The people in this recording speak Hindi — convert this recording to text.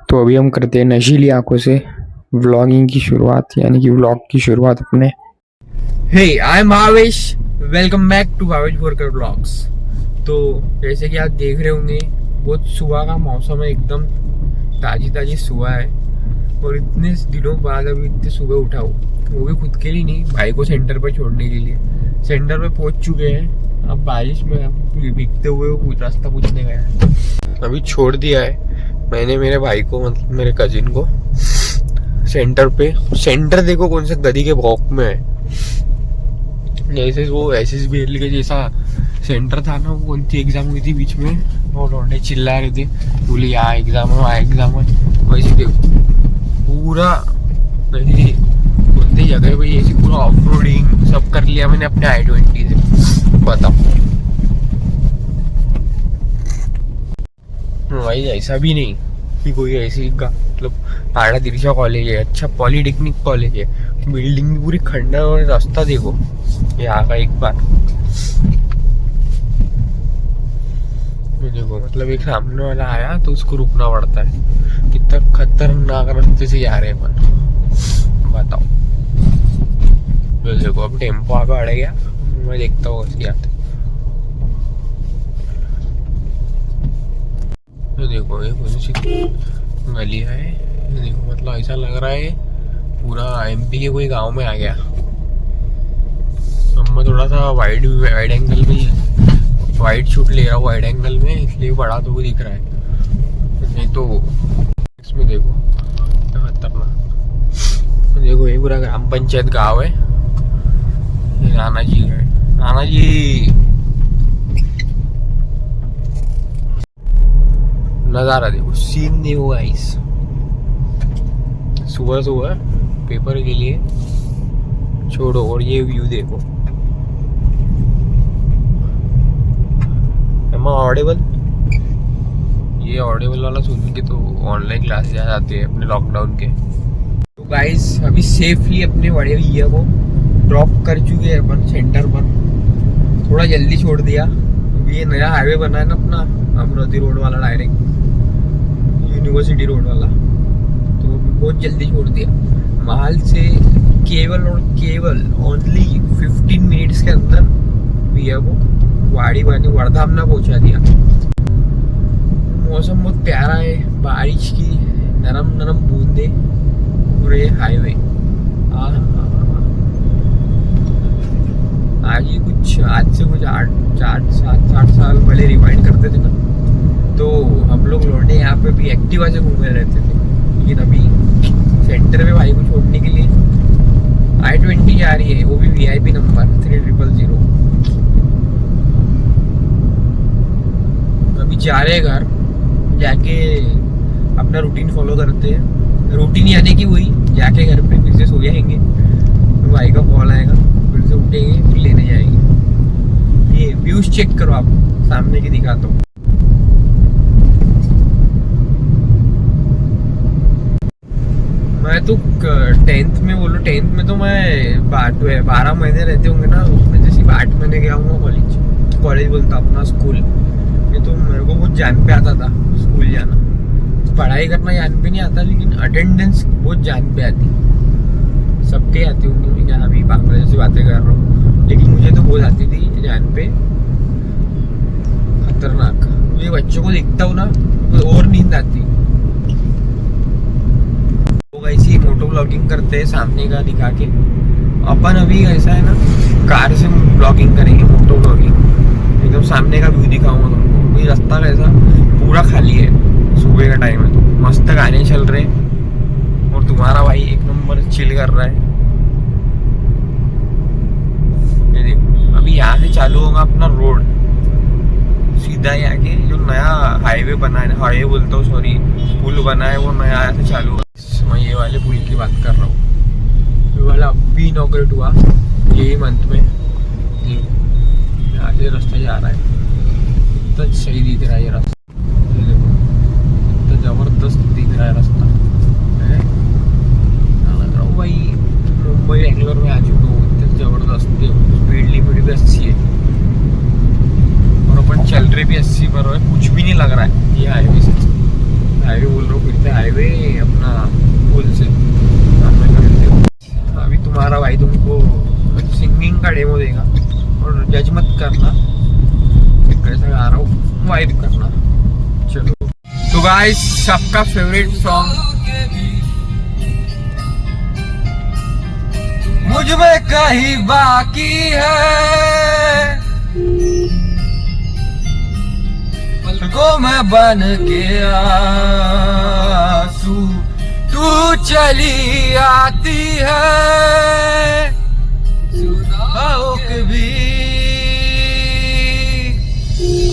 तो अभी हम करते हैं नशीली आंखों से व्लॉगिंग की शुरुआत, यानी कि व्लॉग की शुरुआत अपने। Hey I am Bhavesh, welcome back to Bhavesh Borkar blogs. तो जैसे कि आप देख रहे होंगे, बहुत सुबह का मौसम है, एकदम ताजी ताजी सुबह है। और इतने दिनों बाद अभी इतने सुबह उठा हूँ, वो भी खुद के लिए नहीं, भाई को सेंटर पर छोड़ने के लिए। सेंटर पे पहुंच चुके हैं, अब बारिश में भीगते हुए वो रास्ता पूछने गया है। अभी छोड़ दिया है मैंने मेरे भाई को, मतलब मेरे कजिन को, सेंटर पे। सेंटर देखो कौन से गली के ब्लॉक में है, जैसे वो SSBL के जैसा सेंटर था ना। वो कौन सी एग्जाम हुई थी बीच में, और लौंडे चिल्ला रहे थे, बोले यहाँ एग्जाम है वहाँ एग्जाम है। वैसे देखो पूरा कौन सी जगह भाई, ऐसी पूरा ऑफ रोडिंग सब कर लिया मैंने अपने I-20 से। बताओ भाई, ऐसा भी नहीं कि कोई ऐसी मतलब आड़ा तिरछा कॉलेज है, अच्छा पॉलिटेक्निक कॉलेज है, बिल्डिंग भी पूरी खंडर, और रास्ता देखो यहाँ का एक बार देखो। मतलब एक सामने वाला आया तो उसको रुकना पड़ता है, कितना खतरनाक रास्ते से जा रहे हैं अपन, बताओ। तो देखो अब टेम्पो आगे अड़ गया, मैं देखता हूँ उसकी आते। तो देखो ये कौन सी गली है, देखो मतलब ऐसा लग रहा है पूरा MP के कोई गांव में आ गया। अब मैं थोड़ा सा वाइड एंगल में वाइड शूट ले रहा हूँ, वाइड एंगल में, इसलिए बड़ा तो वो दिख रहा है, नहीं तो इसमें देखो खतरनाक। देखो ये पूरा ग्राम पंचायत गांव है, नाना जी है, नाना जी। नज़ारा देखो, सीन देखो गाइस, सुबह सुबह पेपर के लिए छोड़ो, और ये व्यू देखो। Am I audible? ये ऑडिबल वाला सुन के तो ऑनलाइन क्लास जा जाते हैं अपने लॉकडाउन के। तो गाइस अभी सेफली अपने बड़े भैया को ड्रॉप कर चुके हैं अपन सेंटर पर, थोड़ा जल्दी छोड़ दिया। अभी ये नया हाईवे बना है ना अपना, अमरावती रोड वाला, डायरेक्ट यूनिवर्सिटी रोड वाला, तो बहुत जल्दी छोड़ दिया। महल से केवल और केवल ओनली 15 मिनट्स के अंदर भैया को वाड़ी बानी वर्धामना पहुंचा दिया। मौसम बहुत प्यारा है, बारिश की नरम नरम बूंदे, और ये हाईवे। आज से कुछ 8-7 साल पहले रिवाइंड करते थे ना, तो हम लोग लौंडे यहाँ पे भी एक्टिवा से घूमे रहते थे। लेकिन अभी सेंटर में भाई को छोड़ने के लिए I-20 जा रही है, वो भी VIP नंबर 3000। अभी जा रहे हैं घर, जाके अपना रूटीन फॉलो करते हैं। रूटीन यानी कि वही, जाके घर पे फिर से सो जाएंगे, तो भाई का कॉल आएगा, फिर से उठेंगे, फिर लेने जाएंगे। ये व्यूज चेक करो, आप सामने की दिखाता हूँ। मैं तो 10th में बोलो, 10th में तो मैं 12 महीने रहते होंगे ना, उसमें जैसे 8 महीने गया हूँ कॉलेज बोलता अपना स्कूल। ये तो मेरे को बहुत जान पे आता था स्कूल जाना, पढ़ाई करना जान पे नहीं आता, लेकिन अटेंडेंस बहुत जान पे आती। सबके आती होंगी, मैं यहाँ भी बांग्लादेश से बातें कर रहा हूँ, लेकिन मुझे तो बहुत आती थी जान पे, खतरनाक। मुझे बच्चों को देखता हूँ ना तो और नींद आती। ऐसी मोटो ब्लॉगिंग करते हैं सामने का दिखा के। अपन अभी ऐसा है ना, कार से ब्लॉगिंग करेंगे, मोटो ब्लॉगिंग, एकदम सामने का व्यू दिखाऊंगा तुमको। ये रास्ता कैसा पूरा खाली है, सुबह का टाइम है, तो मस्त गाने चल रहे हैं, और तुम्हारा भाई एक नंबर चिल कर रहा है। ये देखो अभी यहाँ से चालू होगा अपना रोड, सीधा यहाँ के जो नया हाईवे बना है, हाईवे बोलता हूँ सॉरी, पुल बना है, वो नया यहाँ से चालू होगा। मैं ये वाले पुल की बात कर रहा हूँ, ये वाला अभी इनॉग्रेट हुआ यही मंथ में। यहाँ से रास्ता जा रहा है, इतना सही दिख रहा है ये रास्ता, इतना जबरदस्त दिख रहा है रास्ता है। लग रहा हूँ भाई मुंबई बेंगलोर में आ चुका हूँ, इतना जबरदस्त। स्पीड लिमिट भी 80 है, और अपन चल रहे भी 80 पर है, कुछ भी नहीं लग रहा है। ये हाईवे से, हाईवे बोल रहा हूँ, फिर से हाईवे हाईवे अपना पुल से सामने कर दो। अभी तुम्हारा भाई तुमको सिंगिंग का डेमो देगा और जज मत करना कैसा गा रहा हूँ, वाइब करना। चलो तो गाइस सबका फेवरेट सॉन्ग मुझ में कहीं बाकी है, को मैं बन के आंसू तू चली आती है,